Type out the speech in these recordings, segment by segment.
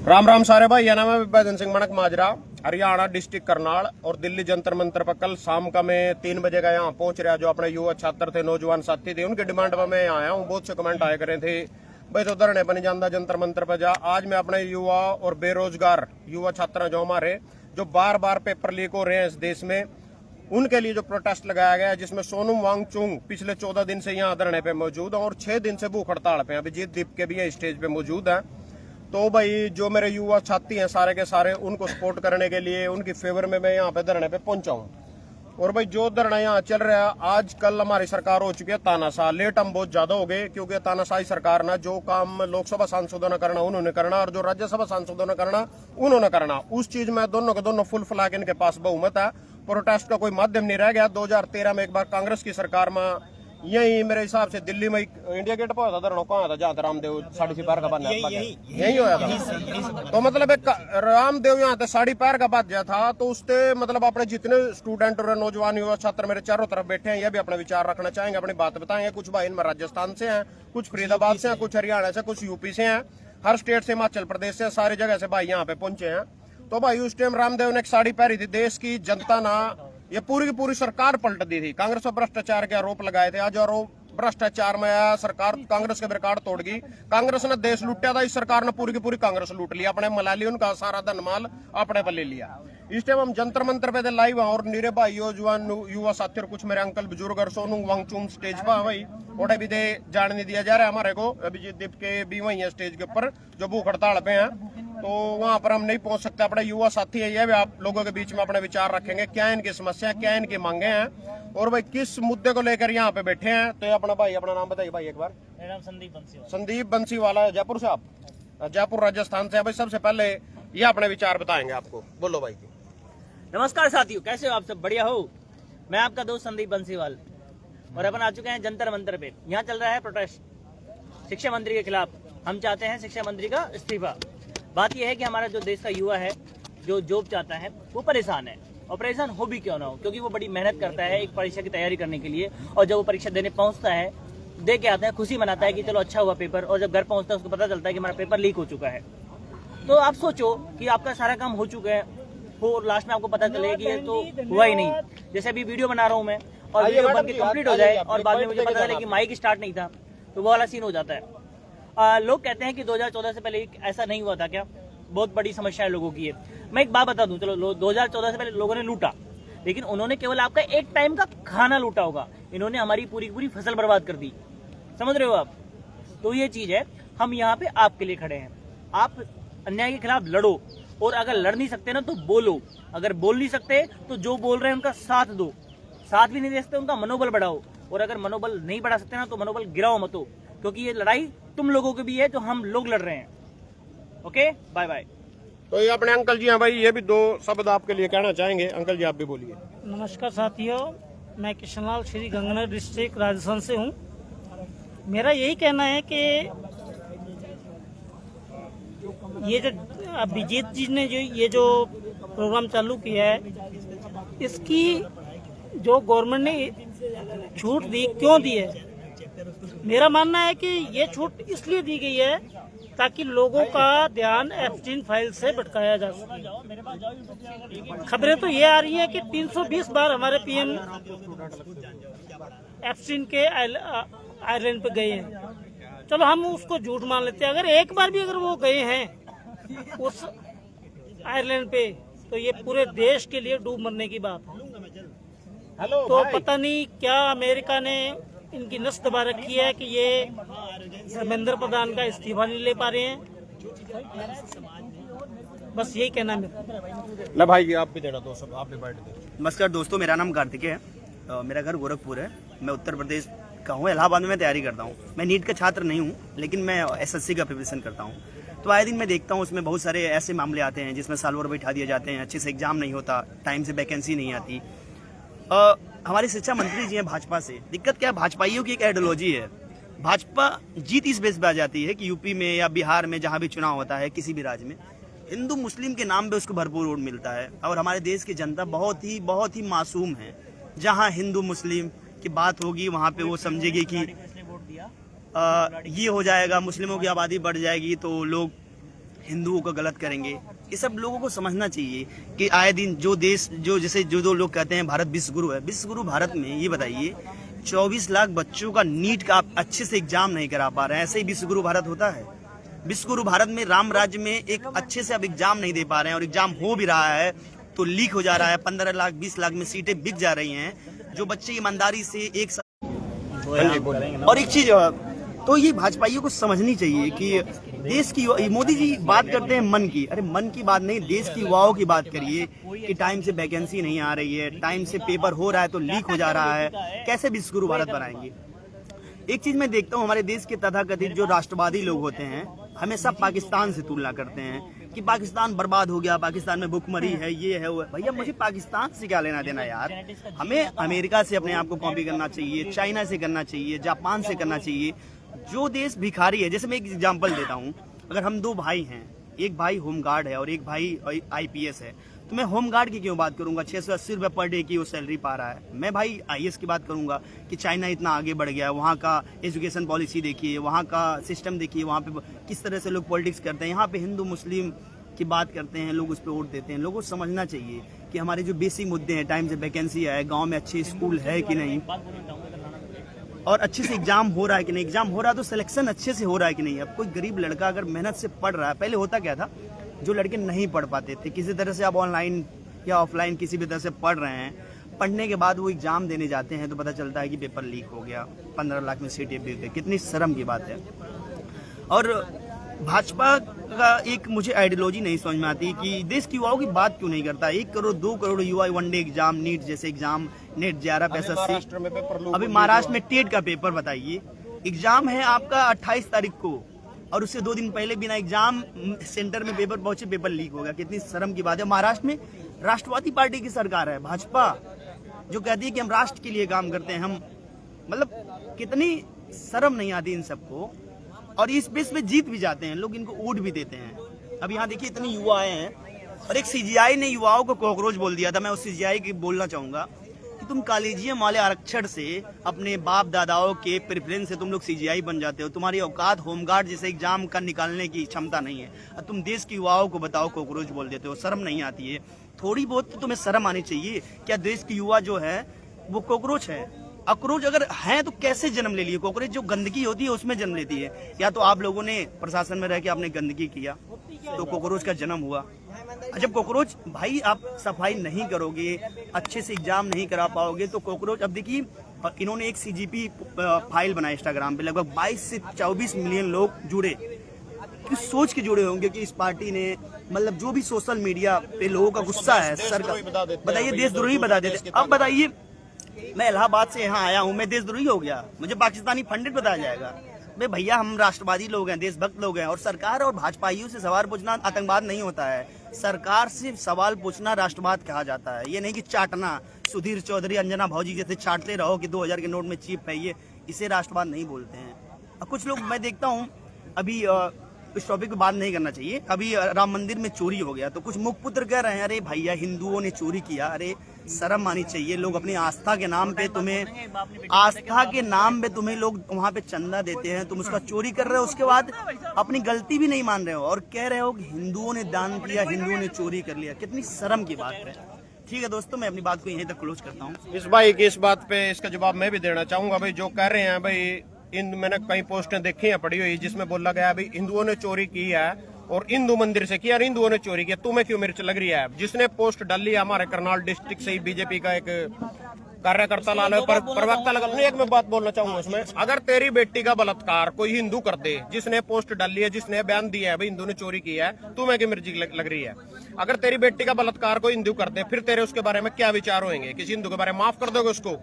राम राम सारे भाई, नाम है विभा सिंह मणक माजरा, हरियाणा डिस्ट्रिक्ट करनाल। और दिल्ली जंतर मंतर पर कल शाम का मैं 3 बजे का यहाँ पहुंच रहा। जो अपने युवा छात्र थे, नौजवान साथी थे, उनकी डिमांड पर मैं आया हूँ। बहुत से कमेंट आए करे थे, भाई तो धरने पर नहीं जानता, जंतर मंतर पर जा। आज मैं अपने युवा और बेरोजगार युवा छात्र जो हमारे जो बार बार पेपर लीक हो रहे हैं इस देश में, उनके लिए जो प्रोटेस्ट लगाया गया है, जिसमें सोनम वांगचुक पिछले 14 दिन से यहाँ धरने पे मौजूद है और 6 दिन से भूख हड़ताल पे। अभिजीत दीप के भी ये स्टेज पे मौजूद है। तो भाई जो मेरे युवा साथी हैं सारे के सारे, उनको सपोर्ट करने के लिए, उनकी फेवर में मैं यहाँ पे धरने पे पहुंचा हूँ। और भाई जो धरना यहाँ चल रहा है, आज कल हमारी सरकार हो चुकी है तानाशाह। लेट हम बहुत ज्यादा हो गए, क्योंकि तानाशाही सरकार ना जो काम लोकसभा सांसदों ने करना उन्होंने करना, और जो राज्यसभा सांसदों ने करना उन्होंने करना। उस चीज में दोनों के दोनों फुल फैला के इनके पास बहुमत है। प्रोटेस्ट का कोई माध्यम नहीं रह गया। 2013 में एक बार कांग्रेस की सरकार में यही मेरे हिसाब से दिल्ली में इंडिया गेट पर होता था धरना। कहाँ था जहाँ रामदेव साड़ी पैर का बांध यही होया था। तो मतलब एक रामदेव यहाँ था साड़ी पैर का बांध था। तो उससे मतलब अपने जितने स्टूडेंट और नौजवान युवा छात्र मेरे चारों तरफ बैठे हैं, ये भी अपने विचार रखना चाहेंगे, अपनी बात बताएंगे। कुछ भाई इनमें राजस्थान से हैं, कुछ फरीदाबाद से हैं, कुछ हरियाणा से, कुछ यूपी से हैं, हर स्टेट से, हिमाचल प्रदेश से, सारी जगह से भाई यहाँ पे पहुंचे हैं। तो भाई उस टाइम रामदेव ने एक साड़ी पहनी थी। देश की जनता ना ये पूरी की पूरी सरकार पलट दी थी। कांग्रेस पर भ्रष्टाचार के आरोप लगाए थे। आज आरोप भ्रष्टाचार में आया, सरकार कांग्रेस के रिकॉर्ड तोड़ गई। कांग्रेस ने देश लूटा था, इस सरकार ने पूरी की पूरी कांग्रेस लूट लिया, अपने मला लिया, उनका सारा धन माल अपने पर ले लिया। इस टाइम हम जंतर मंतर पे लाइव हैं और निरे भाई जवान युवा साथी और कुछ मेरे अंकल बुजुर्ग और सोनम वांगचुक स्टेज पर भाई ओटे भी दे जाने नहीं दिया जा रहा है हमारे को। अभिजीत दीप के भी वही है स्टेज के ऊपर जो भूख हड़ताल पे हैं। तो वहां पर हम नहीं पहुंच सकते। अपने युवा साथी है, ये भी आप लोगों के बीच में अपने विचार रखेंगे, क्या इनकी समस्या, क्या इनकी मांगे हैं और भाई किस मुद्दे को लेकर यहाँ पे बैठे हैं। तो अपना भाई अपना नाम बताइए भाई एक बार। मेरा नाम संदीप बंसीवाला। संदीप बंसीवाला, जयपुर से आप? जयपुर राजस्थान से। भाई सबसे पहले ये अपने विचार बताएंगे आपको, बोलो भाई जी। नमस्कार साथियों, कैसे हो आप सब? बढ़िया हो? मैं आपका दोस्त संदीप बंसीवाल और अपन आ चुके हैं जंतर मंतर पे। यहाँ चल रहा है प्रोटेस्ट शिक्षा मंत्री के खिलाफ। हम चाहते हैं शिक्षा मंत्री का इस्तीफा। बात यह है कि हमारा जो देश का युवा है, जो जॉब चाहता है, वो परेशान है। और परेशान हो भी क्यों ना हो, क्योंकि वो बड़ी मेहनत करता है एक परीक्षा की तैयारी करने के लिए। और जब वो परीक्षा देने पहुंचता है, दे के आता है, खुशी मनाता है कि चलो अच्छा हुआ पेपर। और जब घर पहुंचता है उसको पता चलता है कि हमारा पेपर लीक हो चुका है। तो आप सोचो कि आपका सारा काम हो चुका है, और लास्ट में आपको पता चले कि ये तो हुआ ही नहीं। जैसे अभी वीडियो बना रहा हूँ मैं, और वीडियो बन के कंप्लीट हो जाए और बाद में मुझे पता चले कि माइक स्टार्ट नहीं था, तो वो वाला सीन हो जाता है। लोग कहते हैं कि 2014 से पहले ऐसा नहीं हुआ था क्या? बहुत बड़ी समस्या है लोगों की है। मैं एक बात बता दूं, चलो 2014 से पहले लोगों ने लूटा, लेकिन उन्होंने केवल आपका एक टाइम का खाना लूटा होगा। इन्होंने हमारी पूरी पूरी फसल बर्बाद कर दी। समझ रहे हो आप? तो ये चीज है, हम यहाँ पे आपके लिए खड़े हैं। आप अन्याय के खिलाफ लड़ो, और अगर लड़ नहीं सकते ना तो बोलो। अगर बोल नहीं सकते तो जो बोल रहे हैं उनका साथ दो। साथ भी नहीं दे सकते उनका मनोबल बढ़ाओ। और अगर मनोबल नहीं बढ़ा सकते ना तो मनोबल गिराओ मत हो, क्योंकि ये लड़ाई तुम लोगों की भी है जो हम लोग लड़ रहे हैं। Okay, bye bye. तो ये अपने अंकल जी हैं भाई, ये भी 2 शब्द आपके लिए कहना चाहेंगे। अंकल जी आप भी बोलिए। नमस्कार साथियों, मैं किशनलाल श्री गंगानगर डिस्ट्रिक्ट राजस्थान से हूँ। मेरा यही कहना है कि ये जो अभिजीत जी ने जो प्रोग्राम चालू किया है, इसकी जो गवर्नमेंट ने छूट दी, क्यों दी है? मेरा मानना है कि ये छूट इसलिए दी गई है ताकि लोगों का ध्यान एब्सटीन फाइल से भटकाया जा सके। खबरें तो ये आ रही हैं कि 320 बार हमारे पीएम एब्सटीन के आइलैंड पे गए हैं। चलो हम उसको झूठ मान लेते हैं। अगर एक बार भी अगर वो गए हैं उस आइलैंड पे, तो ये पूरे देश के लिए डूब मरने की बात है। तो पता नहीं क्या अमेरिका ने इनकी नस दबा रखी है कि ये धर्मेंद्र प्रधान का इस्तीफा नहीं ले पा रहे हैं। बस यही कहना है ना भाई, आप भी देना 2 शब्द, आप भी बैठ दे। नमस्कार दोस्तों, मेरा नाम कार्तिक है। मेरा घर गोरखपुर है। मैं उत्तर प्रदेश का हूँ, इलाहाबाद में तैयारी करता हूँ। मैं नीट का छात्र नहीं हूँ, लेकिन मैं एसएससी का प्रिपरेशन करता हूँ। तो आए दिन मैं देखता हूँ उसमें बहुत सारे ऐसे मामले आते हैं जिसमें साल भर बैठा दिए जाते हैं, अच्छे से एग्जाम नहीं होता, टाइम से वैकेंसी नहीं आती। हमारे शिक्षा मंत्री जी हैं भाजपा से। दिक्कत क्या है, भाजपाइयों की एक आइडियोलॉजी है। भाजपा जीत इस बेस पे आ जाती है कि यूपी में या बिहार में जहाँ भी चुनाव होता है, किसी भी राज्य में, हिंदू मुस्लिम के नाम पे उसको भरपूर वोट मिलता है। और हमारे देश की जनता बहुत ही मासूम है। जहाँ हिंदू मुस्लिम की बात होगी वहाँ पे वो समझेगी कि ये हो जाएगा, मुस्लिमों की आबादी बढ़ जाएगी तो लोग हिंदुओं को गलत करेंगे। ये सब लोगों को समझना चाहिए कि आए दिन जो देश जो दो लोग कहते हैं भारत विश्व गुरु है, विश्व गुरु भारत में ये बताइए 24 लाख बच्चों का नीट का आप अच्छे से एग्जाम नहीं करा पा रहे हैं, ऐसे ही विश्व गुरु भारत होता है? विश्व गुरु भारत में राम राज्य में एक अच्छे से अब एग्जाम नहीं दे पा रहे हैं, और एग्जाम हो भी रहा है तो लीक हो जा रहा है, 15 लाख 20 लाख में सीटें बिक जा रही हैं। जो बच्चे ईमानदारी से और एक चीज, तो ये भाजपाइयों को समझनी चाहिए कि देश की, मोदी जी बात करते हैं मन की, अरे मन की बात नहीं, देश की युवाओं की बात करिए कि टाइम से वैकेंसी नहीं आ रही है, टाइम से पेपर हो रहा है तो लीक हो जा रहा है, कैसे विश्व गुरु भारत बनाएंगे? एक चीज मैं देखता हूँ, हमारे देश के तथाकथित जो राष्ट्रवादी लोग होते हैं हमेशा पाकिस्तान से तुलना करते हैं कि पाकिस्तान बर्बाद हो गया, पाकिस्तान में भुखमरी है, ये है वो है। भैया मुझे पाकिस्तान से क्या लेना देना यार, हमें अमेरिका से अपने आप को कॉपी करना चाहिए, चाइना से करना चाहिए, जापान से करना चाहिए। जो देश भिखारी है, जैसे मैं एक एग्जांपल देता हूँ, अगर हम दो भाई हैं, एक भाई होमगार्ड है और एक भाई IPS है, तो मैं होमगार्ड की क्यों बात करूंगा? 680 रुपए पर डे की वो सैलरी पा रहा है। मैं भाई IAS की बात करूंगा कि चाइना इतना आगे बढ़ गया है, वहाँ का एजुकेशन पॉलिसी देखिए, वहाँ का सिस्टम देखिए, वहाँ पे किस तरह से लोग पॉलिटिक्स करते हैं। यहाँ पे हिंदू मुस्लिम की बात करते हैं, लोग उस पर वोट देते हैं। लोगों को समझना चाहिए कि हमारे जो बेसिक मुद्दे हैं, टाइम से वैकेंसी है, गाँव में अच्छे स्कूल है कि नहीं, और अच्छे से एग्जाम हो रहा है कि नहीं, एग्जाम हो रहा है तो सिलेक्शन अच्छे से हो रहा है कि नहीं। अब कोई गरीब लड़का अगर मेहनत से पढ़ रहा है, पहले होता क्या था, जो लड़के नहीं पढ़ पाते थे, किसी तरह से आप ऑनलाइन या ऑफलाइन किसी भी तरह से पढ़ रहे हैं, पढ़ने के बाद वो एग्जाम देने जाते हैं तो पता चलता है कि पेपर लीक हो गया, 15 लाख में सीटें बिक गई। कितनी शर्म की बात है। और भाजपा का एक मुझे आइडियोलॉजी नहीं समझ में आती कि देश की युवाओं की बात क्यों नहीं करता। 1 करोड़ 2 करोड़ युवा वनडे एग्जाम, नीट जैसे एग्जाम, नेट JRF SSC, अभी महाराष्ट्र में टेट का पेपर बताइए, एग्जाम है आपका 28 तारीख को, और उससे 2 दिन पहले बिना एग्जाम सेंटर में पेपर पहुंचे, पेपर लीक हो गया। कितनी शर्म की बात है। महाराष्ट्र में राष्ट्रवादी पार्टी की सरकार है, भाजपा, जो कहती है कि हम राष्ट्र के लिए काम करते हैं, हम, मतलब कितनी शर्म नहीं आती इन सबको। और इस बेस पे जीत भी जाते हैं लोग, इनको वोट भी देते हैं। अब यहाँ देखिए इतने युवा आए हैं, और एक CGI ने युवाओं को कॉकरोच बोल दिया था। मैं उस CGI की बोलना चाहूंगा कि तुम कॉलेजियम वाले आरक्षण से, अपने बाप दादाओं के प्रेफरेंस से तुम लोग CGI बन जाते हो। तुम्हारी औकात होमगार्ड जैसे एग्जाम का निकालने की क्षमता नहीं है, और तुम देश की युवाओं को बताओ कॉकरोच बोल देते हो। शर्म नहीं आती है? थोड़ी बहुत तो तुम्हें शर्म आनी चाहिए। क्या देश की युवा जो है वो कॉकरोच है? अखरोच अगर हैं तो कैसे जन्म ले लिए? कॉकरोच जो गंदगी होती है उसमें जन्म लेती है, या तो आप लोगों ने प्रशासन में रह के आपने गंदगी किया तो कॉकरोच का जन्म हुआ। जब कॉकरोच, भाई आप सफाई नहीं करोगे, अच्छे से एग्जाम नहीं करा पाओगे तो कॉकरोच। अब देखिए इन्होंने एक CGP फाइल बनाई इंस्टाग्राम पे, लगभग 22 से 24 मिलियन लोग जुड़े। किस सोच के जुड़े होंगे कि इस पार्टी ने, मतलब जो भी सोशल मीडिया पे लोगों का गुस्सा है, सरकार बताइए देशद्रोही बता देते। अब बताइए मैं इलाहाबाद से यहाँ आया हूँ, मैं देशद्रोही हो गया? मुझे पाकिस्तानी पंडित बताया जाएगा? भाई भैया हम राष्ट्रवादी लोग हैं, देशभक्त लोग हैं, और सरकार और भाजपाइयों से सवाल पूछना आतंकवाद नहीं होता है। सरकार से सवाल पूछना राष्ट्रवाद कहा जाता है। ये नहीं कि चाटना, सुधीर चौधरी, अंजना भौजी जैसे चाटते रहो कि 2000 के नोट में चिप है, ये इसे राष्ट्रवाद नहीं बोलते हैं। अब कुछ लोग मैं देखता हूँ, अभी इस टॉपिक पे बात नहीं करना चाहिए, अभी राम मंदिर में चोरी हो गया तो कुछ मुखपुत्र कह रहे हैं अरे भैया हिंदुओं ने चोरी किया। अरे शर्म आनी चाहिए। लोग अपनी आस्था के नाम पे तुम्हें लोग वहाँ पे चंदा देते हैं, तुम उसका चोरी कर रहे हो, उसके बाद अपनी गलती भी नहीं मान रहे हो और कह रहे हो कि हिंदुओं ने दान किया, हिंदुओं ने चोरी कर लिया। कितनी शर्म की बात है। ठीक है दोस्तों, मैं अपनी बात को यहीं तक क्लोज करता हूँ। इस भाई की इस बात पे इसका जवाब मैं भी देना चाहूंगा। भाई जो कह रहे हैं, भाई मैंने कई पोस्टें देखी हैं, पढ़ी हुई, जिसमें बोला गया भाई हिंदुओं ने चोरी की है और हिंदू मंदिर से किया, हिंदुओं ने चोरी किया, तुम्हें क्यों मिर्च लग रही है? जिसने पोस्ट डाली है हमारे करनाल डिस्ट्रिक्ट से ही बीजेपी का एक कार्यकर्ता लाल प्रवक्ता लगा। एक मैं बात बोलना चाहूंगा इसमें, अगर तेरी बेटी का बलात्कार कोई हिंदू कर दे, जिसने पोस्ट डाली है, जिसने बयान दिया है भाई हिंदू ने चोरी की है, तुम्हें क्यों मिर्ची लग रही है? अगर तेरी बेटी का बलात्कार कोई हिंदू कर दे, फिर तेरे उसके बारे में क्या विचार होंगे? किसी हिंदू के बारे में माफ कर दोगे उसको?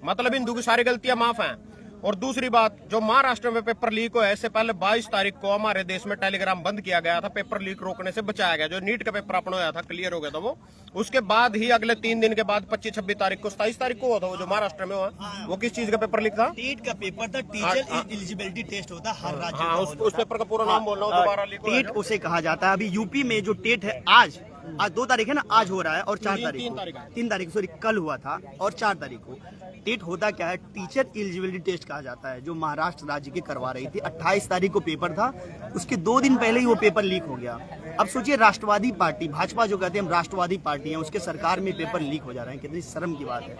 मतलब हिंदू की सारी गलतियां माफ हैं। और दूसरी बात, जो महाराष्ट्र में पेपर लीक हुआ है, इससे पहले 22 तारीख को हमारे देश में टेलीग्राम बंद किया गया था, पेपर लीक रोकने से बचाया गया। जो नीट का पेपर अपना होया था, क्लियर हो गया था वो। उसके बाद ही अगले 3 दिन के बाद 25-26 तारीख को, 27 तारीख को हुआ था वो जो महाराष्ट्र में हुआ। वो किस चीज का पेपर लीक था? टेट का पेपर था, टीचर एलिजिबिलिटी टेस्ट होता है हर राज्य हाँ, उस पेपर का पूरा नाम बोल रहा हूँ, दोबारा लीक टेट उसे कहा जाता है। अभी यूपी में जो टेट है, आज आज 2 तारीख है ना, आज हो रहा है और 4 तारीख को 3 तारीख सॉरी कल हुआ था और 4 तारीख को डेट होता क्या है, टीचर एलिजिबिलिटी टेस्ट कहा जाता है, जो महाराष्ट्र राज्य की करवा रही थी। 28 तारीख को पेपर था, उसके 2 दिन पहले ही वो पेपर लीक हो गया। अब सोचिए, राष्ट्रवादी पार्टी भाजपा जो कहते हैं हम राष्ट्रवादी पार्टी हैं, उसके सरकार में पेपर लीक हो जा रहे हैं, कितनी शर्म की बात है।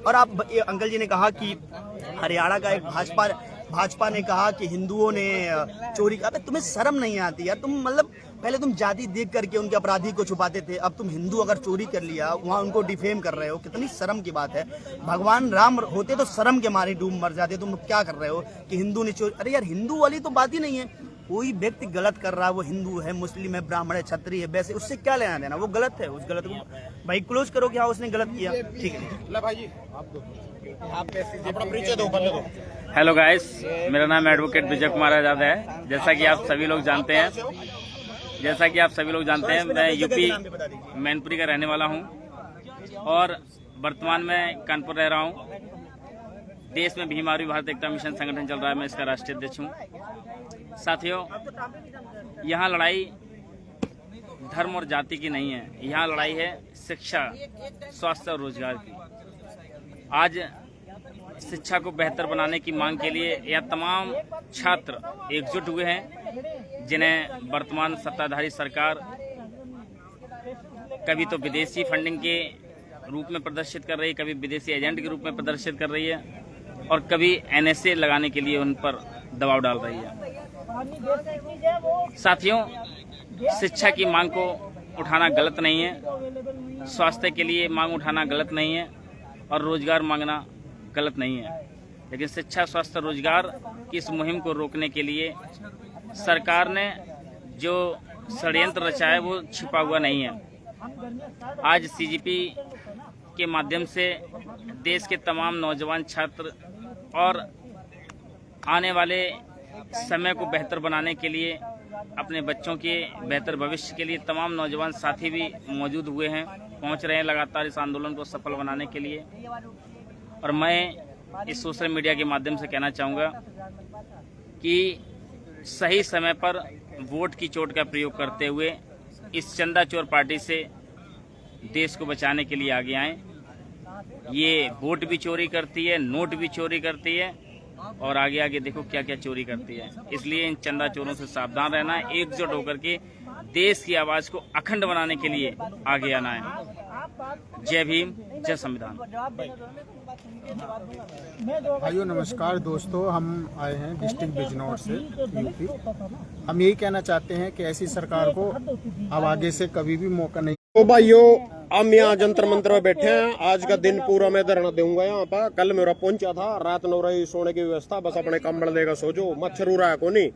और आप अंकल जी ने कहा कि हरियाणा का एक भाजपा ने कहा कि हिंदुओं ने चोरी, अबे तुम्हें शर्म नहीं आती यार? तुम मतलब पहले तुम जाति देख करके उनके अपराधी को छुपाते थे, अब तुम हिंदू अगर चोरी कर लिया वहां उनको डिफेम कर रहे हो, कितनी शर्म की बात है। भगवान राम होते तो शर्म के मारे डूब मर जाते, तुम क्या कर रहे हो कि हिंदू ने चोरी? अरे यार, हिंदू वाली तो बात ही नहीं है। कोई व्यक्ति गलत कर रहा है, वो हिंदू है, मुस्लिम है, ब्राह्मण है, क्षत्रिय है, वैसे उससे क्या लेना देना? वो गलत है, उस गलत को भाई क्लोज करो कि हाँ उसने गलत किया, ठीक है। ले भाई जी, आप अपना परिचय दो पहले तो। हेलो गाइस, मेरा नाम एडवोकेट विजय कुमार आजाद है। जैसा कि आप सभी लोग जानते हैं, मैं यूपी मैनपुरी का रहने वाला हूं और वर्तमान में कानपुर रह रहा हूं। देश में भीम आर्य भारत एकता मिशन संगठन चल रहा है, मैं इसका राष्ट्रीय अध्यक्ष हूं। साथियों, यहाँ लड़ाई धर्म और जाति की नहीं है, यहाँ लड़ाई है शिक्षा, स्वास्थ्य और रोजगार की। आज शिक्षा को बेहतर बनाने की मांग के लिए यह तमाम छात्र एकजुट हुए हैं, जिन्हें वर्तमान सत्ताधारी सरकार कभी तो विदेशी फंडिंग के रूप में प्रदर्शित कर रही है, कभी विदेशी एजेंट के रूप में प्रदर्शित कर रही है और कभी NSA लगाने के लिए उन पर दबाव डाल रही है। साथियों, शिक्षा की मांग को उठाना गलत नहीं है, स्वास्थ्य के लिए मांग उठाना गलत नहीं है और रोजगार मांगना गलत नहीं है, लेकिन शिक्षा, स्वास्थ्य, रोजगार की इस मुहिम को रोकने के लिए सरकार ने जो षड्यंत्र रचा है वो छिपा हुआ नहीं है। आज CGP के माध्यम से देश के तमाम नौजवान छात्र और आने वाले समय को बेहतर बनाने के लिए, अपने बच्चों के बेहतर भविष्य के लिए तमाम नौजवान साथी भी मौजूद हुए हैं, पहुंच रहे हैं लगातार इस आंदोलन को सफल बनाने के लिए। और मैं इस सोशल मीडिया के माध्यम से कहना चाहूँगा कि सही समय पर वोट की चोट का प्रयोग करते हुए इस चंदा चोर पार्टी से देश को बचाने के लिए आगे आएं। ये वोट भी चोरी करती है, नोट भी चोरी करती है और आगे आगे देखो क्या क्या चोरी करती है। इसलिए इन चंदा चोरों से सावधान रहना है, एकजुट होकर के देश की आवाज को अखंड बनाने के लिए आगे आना है। जय भीम, जय संविधान। भाइयों नमस्कार दोस्तों, हम आए हैं डिस्ट्रिक्ट बिजनौर से यूपी। हम यही कहना चाहते हैं कि ऐसी सरकार को अब आगे से कभी भी मौका नहीं। तो भाइयों, हम यहाँ जंतर मंतर में बैठे हैं। आज का दिन पूरा मैं धरना दूंगा यहाँ पर। कल मेरा पहुंचा था, रात 9 रही सोने की व्यवस्था, बस अपने कंबल देगा सो जो। मच्छर उड़ा है को नहीं,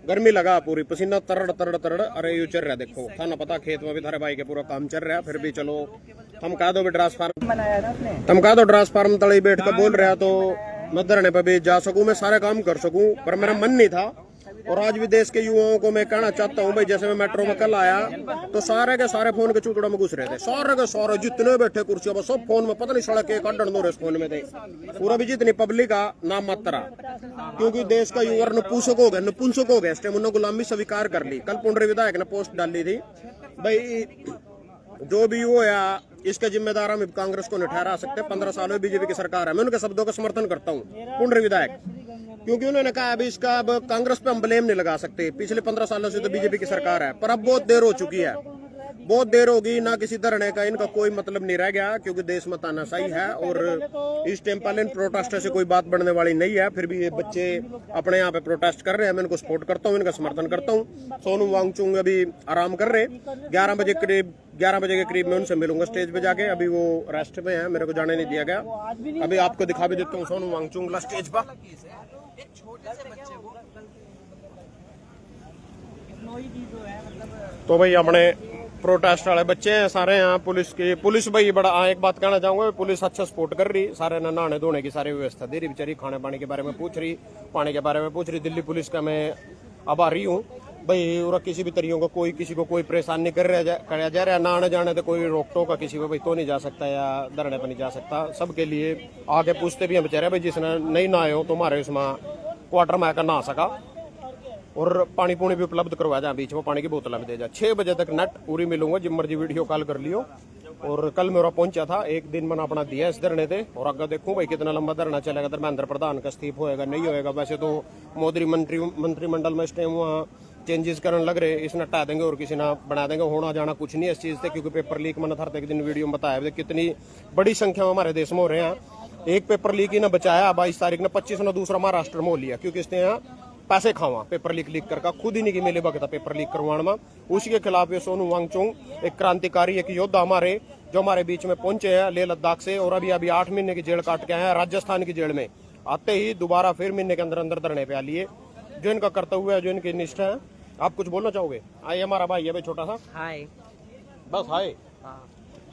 गर्मी लगा पूरी, पसीना तरड़ तरड़ तरड़। अरे यू चल रहा है, देखो थाना पता, खेत में भी थारे भाई के पूरा काम चल रहा है। फिर भी चलो, हम कह दो ट्रांसफार्म, तुम कह दो ट्रांसफार्म तले बैठ कर बोल रहा तो मैं धरने पर भी जा सकूं, मैं सारे काम कर सकूं, पर मेरा मन नहीं था। और आज भी देश के युवाओं को मैं कहना चाहता हूं भाई, जैसे मैं मेट्रो में कल आया तो सारे के सारे फोन के चूतड़ा में घुस रहे थे, सारे के सारे जितने बैठे कुर्सियों पर सब फोन में, पता नहीं सड़क एक अड्डन दो फोन में थे पूरा भी। जितनी पब्लिक का नाम मात्रा, क्योंकि देश का युवा नपुंसक हो गया इस टाइम, उन्होंने गुलामी स्वीकार कर ली। कल पुंडरी विधायक ने पोस्ट डाली थी भाई, जो भी हो या इसके जिम्मेदार हम कांग्रेस को नहीं ठहरा सकते। 15 सालों में बीजेपी की सरकार है, मैं उनके शब्दों का समर्थन करता हूँ पुंडरी विधायक, क्योंकि उन्होंने कहा अभी इसका अब कांग्रेस पे हम ब्लेम नहीं लगा सकते, पिछले 15 सालों से तो बीजेपी की सरकार है। पर अब बहुत देर हो चुकी है, बहुत देर होगी ना, किसी धरने का इनका कोई मतलब नहीं रह गया, क्योंकि देश में तानाशाही है और इस टेम्पल प्रोटेस्ट से कोई बात बढ़ने वाली नहीं है। फिर भी ये बच्चे अपने यहाँ पे प्रोटेस्ट कर रहे हैं, मैं इनको सपोर्ट करता हूँ, इनका समर्थन करता हूँ। सोनू वांगचुक अभी आराम कर रहे, 11 बजे के करीब मैं उनसे मिलूंगा स्टेज पे जाके। अभी वो रेस्ट में है, मेरे को जाने नहीं दिया गया। अभी आपको दिखा भी देता हूँ सोनू वांगचुक स्टेज पर। तो भाई अपने प्रोटेस्ट वाले बच्चे हैं सारे यहाँ। पुलिस भाई बड़ा एक बात कहना चाहूंगा, पुलिस अच्छा सपोर्ट कर रही, सारे नहाने धोने की सारी व्यवस्था दे रही बेचारी, खाने पानी के बारे में पूछ रही, पानी के बारे में पूछ रही। दिल्ली पुलिस का मैं आभारी हूँ भाई, और किसी भी तरीकों का किसी को कोई परेशान नहीं कर जा रहा। ना आने जाने तो कोई रोक टोक किसी को भाई तो नहीं जा सकता या धरने पर नहीं जा सकता। सबके लिए आगे पूछते भी हैं बेचारे भाई, जिसने नहीं नहाए हो तुम्हारे उसमें क्वार्टर में आकर नहा सका। और पानी पूनी भी उपलब्ध करवा जाए, बीच में पानी की बोतल भी दे जाए। 6 बजे तक नेट पूरी मिलूंगा, जिम मर्जी वीडियो कॉल कर लियो। और कल मेरा पहुंचा था, एक दिन मैंने अपना दिया इस धरने थे, और आगे देखूं भाई कितना लंबा धरना चलेगा। धर्मेंद्र प्रधान का इस्तीफ होएगा नहीं होएगा। वैसे तो मोदी मंत्रिमंडल में इस टाइम वहाँ चेंजेस करने लग रहे, इसने हटा देंगे और किसी ना बना देंगे। होना जाना कुछ नहीं इस चीज से, क्योंकि पेपर लीक मैंने हर एक दिन वीडियो में बताया कितनी बड़ी संख्या में हमारे देश में हो रहे हैं। एक पेपर लीक ही ने बचाया 22 तारीख ने, 25 ने दूसरा महाराष्ट्र में हो लिया, क्योंकि इसने यहाँ पैसे खावा पेपर लीक करके, खुद ही नहीं की मिले बगता पेपर लीक करवाने में। उसी के खिलाफ ये सोनू वांगचुक एक क्रांतिकारी, एक योद्धा हमारे, जो हमारे बीच में पहुंचे हैं लेह लद्दाख से, और अभी 8 महीने की जेल काट के आए हैं राजस्थान की जेल में। आते ही दोबारा फिर महीने के अंदर धरने पे आ लिए। जो इनका कर्तव्य है, जो इनकी निष्ठा है। आप कुछ बोलना चाहोगे? आइए, हमारा भाई है भाई छोटा सा, हाय। बस हाय।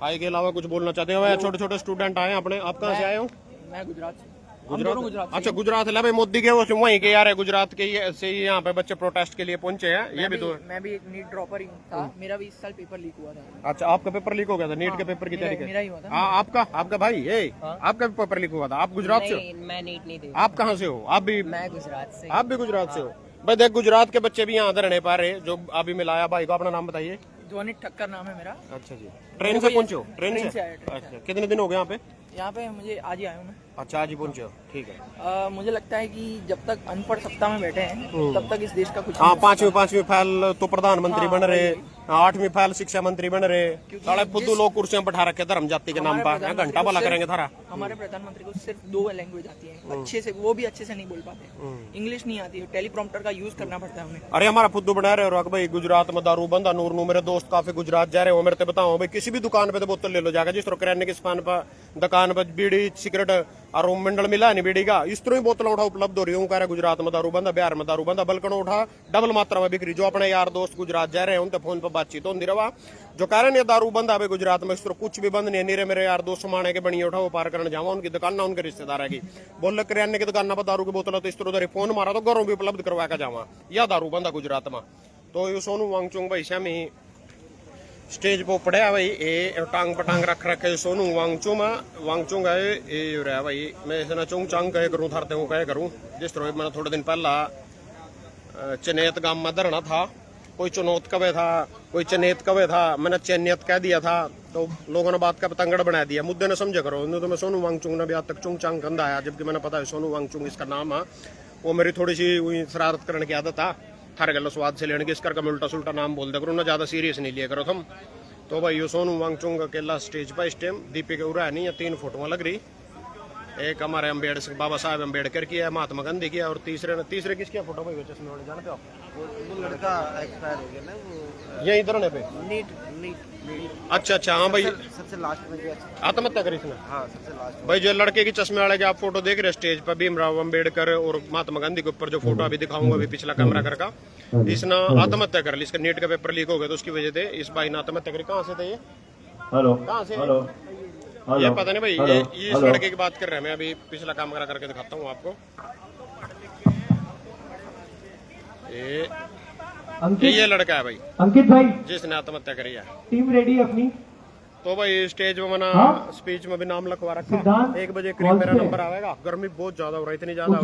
हाय के अलावा कुछ बोलना चाहते हो? छोटे छोटे स्टूडेंट आए अपने। आप कहाँ से आए हो? मैं गुजरात से। गुजरात। अच्छा, गुजरात है भाई, मोदी के वहीं के यार है, गुजरात के से ही यहाँ पे बच्चे प्रोटेस्ट के लिए पहुंचे हैं। ये भी तो मैं भी एक नीट ड्रॉपर ही था। मेरा भी इस साल पेपर लीक हुआ था। अच्छा, आपका पेपर लीक हो गया था? नीट के पेपर की तैयारी? मेरा ही हुआ था। हाँ, आपका भाई ये आपका भी पेपर लीक हुआ था? आप गुजरात से हो? मैं नीट नहीं दी। आप कहाँ से हो? आप भी? मैं गुजरात से। आप भी गुजरात से हो? भाई देख, गुजरात के बच्चे भी यहाँ धरने पा रहे, जो अभी मिलाया भाई को। अपना नाम बताइए। ध्वनित ठक्कर नाम है मेरा। अच्छा जी, ट्रेन से पहुंचे हो? ट्रेन से? आया। अच्छा, कितने दिन हो गए यहाँ पे? यहाँ पे मुझे आज ही आया हूँ मैं। अच्छा, आज ही पहुंचे हो, ठीक है। मुझे लगता है कि जब तक अनपढ़ सत्ता में बैठे हैं तब तक इस देश का कुछ हाँ, पांचवी फाइल तो प्रधानमंत्री बन रहे, 8वीं फाइल शिक्षा मंत्री बन रहे, साढ़े फुद्दू लोग कुर्सियां बैठा रखे धर्म जाति के नाम पर। घंटा भला करेंगे थारा। हमारे प्रधानमंत्री को सिर्फ 2 लैंग्वेज आती है अच्छे से, वो भी अच्छे से नहीं बोल पाते। इंग्लिश नहीं आती है, टेलीप्रॉम्प्टर का यूज करना पड़ता है उन्हें। अरे हमारा फुद्दू बना रहे हो भाई, गुजरात में दारू बंदा। नूर मेरे दोस्त काफी गुजरात जा रहे हो, मेरे बताओ भाई, किसी भी दुकान पे तो बोतल ले लो जाकर। जिस तरह किराने की दुकान पर बीड़ी सिगरेट और मंडल मिला नहीं बीड़ी का, इस तरह ही बोतल उठा उपलब्ध हो रही हूँ। कह रहे गुजरात में दारू बंदा, बिहार में दारू बंदा, बल्कि उठा डबल मात्रा में बिक्री। जो अपने यार दोस्त गुजरात जा रहे हैं उनसे फोन पर बातचीत होती रहा, जो कह रहे हैं दारू बंद है गुजरात में, इस तरह कुछ भी बंद नहीं है। नीरे मेरे यार दोस्त समाने के बनी उठा, वो पार करने जावा, उनकी दुकान ना उनके रिश्तेदार है की बोल किराने की दुकान पर दारू की बोतल, तो इस तरह उधर फोन मारा तो घरों भी उपलब्ध करवा के जावा, या दारू बंदा गुजरात में। तो ये सोनू वांगचुक भाई श्यामी स्टेज पर पड़े भाई, ये टांग पटांग रख रखे सोनू वांगचुक है ये रहा भाई। मैं इतना चुंग चांग कहे करूँ, थारते हूँ कहे करूँ। जिस तरह मैंने थोड़े दिन पहला चनेत गांव में धरना था, कोई चुनौत कवे था, कोई चनेत कवे था, मैंने चैनियत कह दिया था, तो लोगों ने बात का पतंगड़ बना दिया। मुद्दे ने समझे करो। तो मैं सोनू वांगचुक ने भी आज तक चुंग चांग कंधा आया, जबकि मैंने पता है सोनू वांगचुक इसका नाम है। वो मेरी थोड़ी सी शरारत करने की आदत था, थारे गलो स्वाद से लेने की, इस करके उल्टा सुल्टा नाम बोल दे करो ना, ज्यादा सीरियस नहीं लिया करो तुम। तो भाई ये सोनू वांगचुक अकेला स्टेज पर इस टाइम, दीपिका उरा नहीं है, 3 फोटो लग रही। एक हमारे अम्बेडकर, बाबा साहब अम्बेडकर की है, महात्मा गांधी की है, और तीसरे किसकी फोटो भाई चश्मे वाले, जानते हो आप? वो लड़का एक्सपायर हो गया ना, वो यही धरने पे। नीट अच्छा, हाँ भाई, सबसे लास्ट में गया। आत्महत्या करी इसने? हाँ, सबसे लास्ट भाई। जो लड़के की चश्मे वाले की आप फोटो देख रहे हैं स्टेज पर, भीमराव अम्बेडकर और महात्मा गांधी के ऊपर जो फोटो अभी दिखाऊंगा, अभी पिछला कैमरा करका, इसने आत्महत्या कर ली। इसका नीट का पेपर लीक हो गया तो उसकी वजह से इस भाई ने आत्महत्या करी। कहाँ से थे ये? कहाँ से? ये पता नहीं भाई, ये इस लड़के की बात कर रहे हैं। मैं अभी पिछला काम करा करके दिखाता हूँ आपको। ये लड़का है भाई, अंकित भाई, जिसने आत्महत्या करी है। टीम रेडी अपनी। तो भाई स्टेज में मैंने स्पीच में भी नाम लिखवा रखा। 1 बजे करीब मेरा नंबर आएगा। गर्मी बहुत ज्यादा हो रही, इतनी ज्यादा।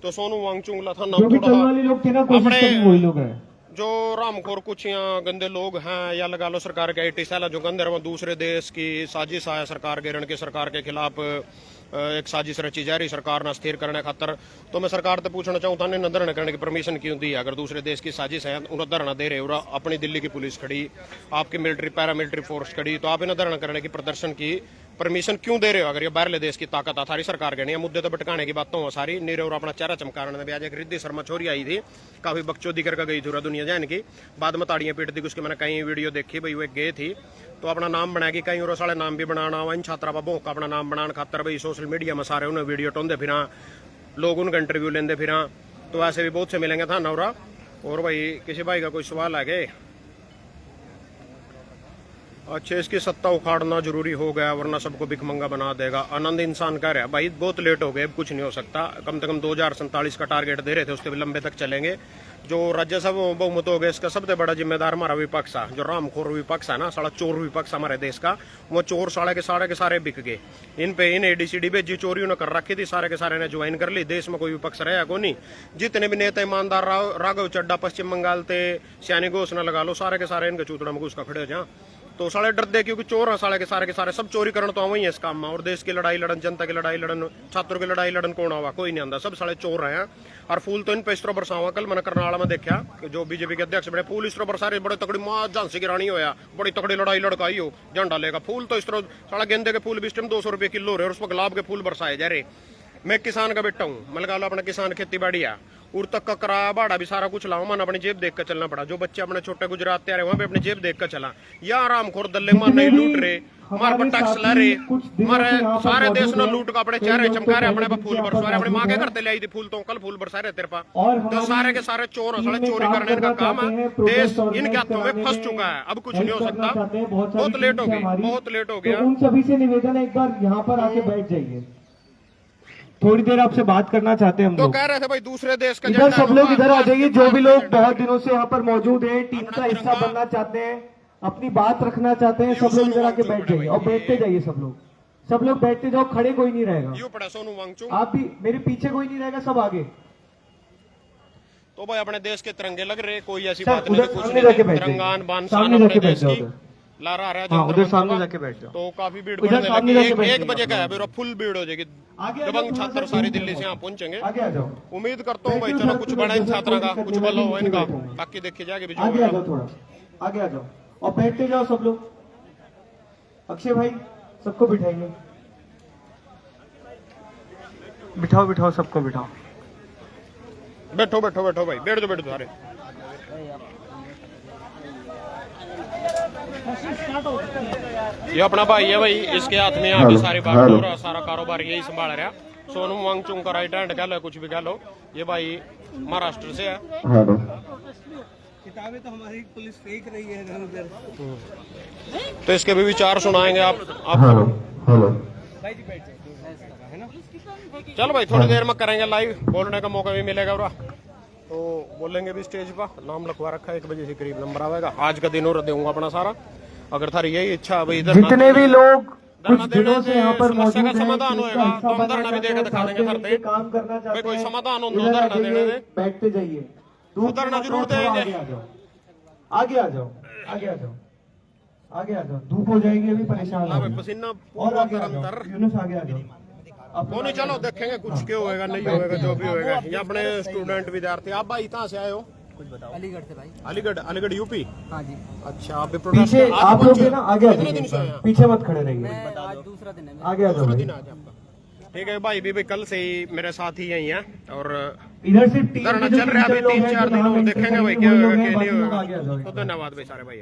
तो सोनू वांगचुक था नाम, थोड़ा अपने जो रामखोर कुछ यहाँ गंदे लोग हैं, या लगा लो सरकार के 80 साल जो गंदे रहे, दूसरे देश की साजिश है सरकार के, रण के सरकार के खिलाफ एक साजिश रची जा रही सरकार ने स्थिर करने खातर। तो मैं सरकार से पूछना चाहूँ था, धरना करने की परमिशन क्यों दी? अगर दूसरे देश की साजिश है उन्हें धरना दे रहे हो, अपनी दिल्ली की पुलिस खड़ी, आपकी मिलिट्री पैरामिलिट्री फोर्स खड़ी, तो आप इन्हें धरना करने की प्रदर्शन की परमिशन क्यों दे रहे हो? अगर ये बाहरले देश की ताकत आ, सारी सरकार के नहीं, मुद्दे तो भटकाने की बातों सारी नीरे और अपना चेहरा चमकाने में। आज एक रिद्धि शर्मा छोरी आई थी, काफी बकचोदी करके गई थी दुनिया जान की, बाद में ताड़ियां पीटती, उसकी मैंने कहीं वीडियो देखी भाई। वो गई थी तो अपना नाम बनाएगी, कहीं और साले नाम भी बनाना, इन छात्रा बाबों का अपना नाम बनाने खातर भाई सोशल मीडिया में सारे उन्हें वीडियो टोंदे फिर, लोग उनका इंटरव्यू लेंदे फिर। तो ऐसे भी बहुत से मिलेंगे था नौरा। और भाई किसी भाई का कोई सवाल है गए? अच्छा, इसकी सत्ता उखाड़ना जरूरी हो गया, वरना सबको भिखमंगा बना देगा। आनंद इंसान कह रहा है भाई बहुत लेट हो गए, अब कुछ नहीं हो सकता। कम से कम 2047 का टारगेट दे रहे थे, उससे भी लंबे तक चलेंगे। जो राज्यसभा में बहुमत हो गया, इसका सबसे बड़ा जिम्मेदार हमारा विपक्ष है, जो रामखोर विपक्ष है ना, साला चोर विपक्ष हमारे देश का। वो चोर साले के सारे बिक गए। इन पे इन एडीसीडी पे जी चोरी उन्होंने कर रखी थी, सारे के सारे ने ज्वाइन कर ली। देश में कोई विपक्ष रहा को नहीं। जितने भी नेता ईमानदार राघव चड्डा पश्चिम बंगाल थे, सियानी घोषणा लगा लो, सारे के सारे इनके चूतड़ा में घुस का खड़े हो जा। तो साले डर दे, क्योंकि चोर है साले के सारे सब चोरी करना तो वही है इस काम में। और देश की लड़ाई लड़न, जनता की लड़ाई लड़न, छात्रों की लड़ाई लड़न कौन आवा? कोई नहीं आंदा, सब साले चोर हैं। और फूल तो इन पे इस तरह बरसावा। कल मैंने करनाल में देखा कि जो बीजेपी के अध्यक्ष बड़े फूल इस तरह बरसा रहे, बड़े तकड़ी माँ झांसी की रानी होया, बड़ी तकड़ी लड़ाई लड़काई हो, झंडा लेगा। फूल तो इस तरह साला गेंदे के फूल भी इस टाइम 200 रुपये किलो रहे और उसमें गुलाब के फूल बरसाए जा रहे। मैं किसान का बेटा हूँ, मैं लगा लो अपना किसान खेती बाड़ी है, उर तक का किराया भाड़ा भी सारा कुछ लाओ, मन अपनी जेब देख कर चलना पड़ा। जो बच्चे अपने छोटे गुजरात तैयार है वहां पे अपनी जेब देख कर चला। या आरामखोर दल्ले मार नहीं लूट रहे, मार पर टैक्स ला रहे, मारे सारे देश ने लूट का अपने चेहरे चमका रहे, अपने पे फूल बरसा रहे। अपनी माँ के करते ले आई थी फूल, तो कल फूल बरसा रहे तेरे पास। तो सारे के सारे चोर हैं, साले चोरी करने का काम है। देश इनके हाथों में फंस चुका है, अब कुछ नहीं हो सकता। बहुत लेट हो गई, बहुत लेट हो गया। उन सभी से निवेदन है, एक बार यहाँ पर आके बैठ जाइए, थोड़ी देर आपसे बात करना चाहते हैं हम तो लोग। कह रहे थे भाई दूसरे देश का इधर सब लोग इधर आ जाइए, जो भी लोग बहुत दिनों से यहाँ पर मौजूद हैं, टीम का हिस्सा बनना चाहते हैं, अपनी बात रखना चाहते हैं, सब लोग इधर आके बैठ जाइए और बैठते जाइए। सब लोग बैठते जाओ, खड़े कोई नहीं रहेगा। यू पड़ा सोनू वांगचुक, आप भी, मेरे पीछे कोई नहीं रहेगा, सब आगे। तो भाई अपने देश के तिरंगे लग रहे, कोई ऐसी सर, बात उधर नहीं, कुछ सामने जाके नहीं। बैठ जाइए। तिरंगान बान सामने शान जाके अपने बैठ देश जाओ की उधर। लहरा रहा है। हाँ, उधर सामने जाके बैठ जाओ। तो काफी भीड़ उधर बढ़ने सामने लगी। जाके बैठ एक बजे का है, मेरा फुल भीड़ हो जाएगी। आगे आ जाओ, दबंग थोड़ा छात्र सा सारी पीछे दिल्ली से जाओ। यहाँ पहुंचेंगे। आगे आ जाओ, उम्मीद करता हूँ भाई चलो कुछ बड़ा इन छात्रों का, कुछ भला हो इनका, बाकी देखी जाएगी भी जो आगे आ होगा। जाओ, थोड़ा आगे आ जाओ और बैठते जाओ सब लोग। अक्षय भाई, सबको बिठाइए, बिठाओ बिठाओ, सबको बिठाओ। बैठो बैठो बैठो भाई, बैठ दो सारे। ये अपना भाई है भाई, इसके हाथ में यहाँ की सारी बात हो रहा, सारा कारोबार यही संभाल रहा। सोनू वांगचुक का राइट हैंड कह लो, कुछ भी कह लो। ये भाई महाराष्ट्र से है। किताबें तो हमारी पुलिस फेंक रही है इधर उधर। तो इसके भी विचार सुनाएंगे आप। चलो भाई थोड़ी देर में करेंगे लाइव, बोलने का मौका भी मिलेगा पूरा, तो बोलेंगे भी स्टेज पर। नाम लिखवा रखा है, 1 बजे से करीब नंबर आवेगा। आज का दिन और दूंगा अपना सारा, अगर थारी यही इच्छा भाई। जितने भी लोग कुछ धरना दिनों देने से यहाँ पर समस्या मौजूद का हैं, समाधान जिसका होएगा, हिस्सा तो हम बनना धरना भी चाहते देकर हैं, दिखा देंगे साथ सर में काम करना चाहते हैं, कोई समाधान हो, इधर धरना आ देने जाइए, दे। बैठते जाइए। धूप धरना मत जरूर लो, थोड़ा देंगे। आगे आ जाओ, आगे आ जाओ, आगे आ जाओ, आगे आ जाओ। धूप हो जाएगी, अभी परेशान हाँ हो भाई, जाओ। पसीना और पूरा आगे आ गरम जाओ, कर। यूनुस आगे आ जाओ। वो नहीं, चलो देखेंगे कुछ क्या होएगा, नहीं होएगा, जो भी होएगा। ये अपने स्टूडेंट विद्यार्थी। आप भाई कहाँ से आए हो? अलीगढ़ से भाई। अलीगढ़, अलीगढ़ यूपी। हाँ जी। अच्छा, आप भी प्रोटेस्ट पीछे आज आप लोग पहुंचे? भी ना आगे आ कितने दिन से आए जाइए, हैं? पीछे मत खड़े रहिए, आज दूसरा दिन है। आगे आ जाओ दूसरा भाई। दिन आज आपका। ठीक है भाई, भी कल से ही मेरे साथ ही यही है और इधर सिर्फ टीम धरना के जो चल रहा है अभी टीचर लोग 3-4 हैं, दिन और जो देखेंगे भाई वही क्या लोग होगा हैं, क्या नहीं बाकी लोग आगे आ होगा। जाओ। तो धन्यवाद भाई सारे भाई।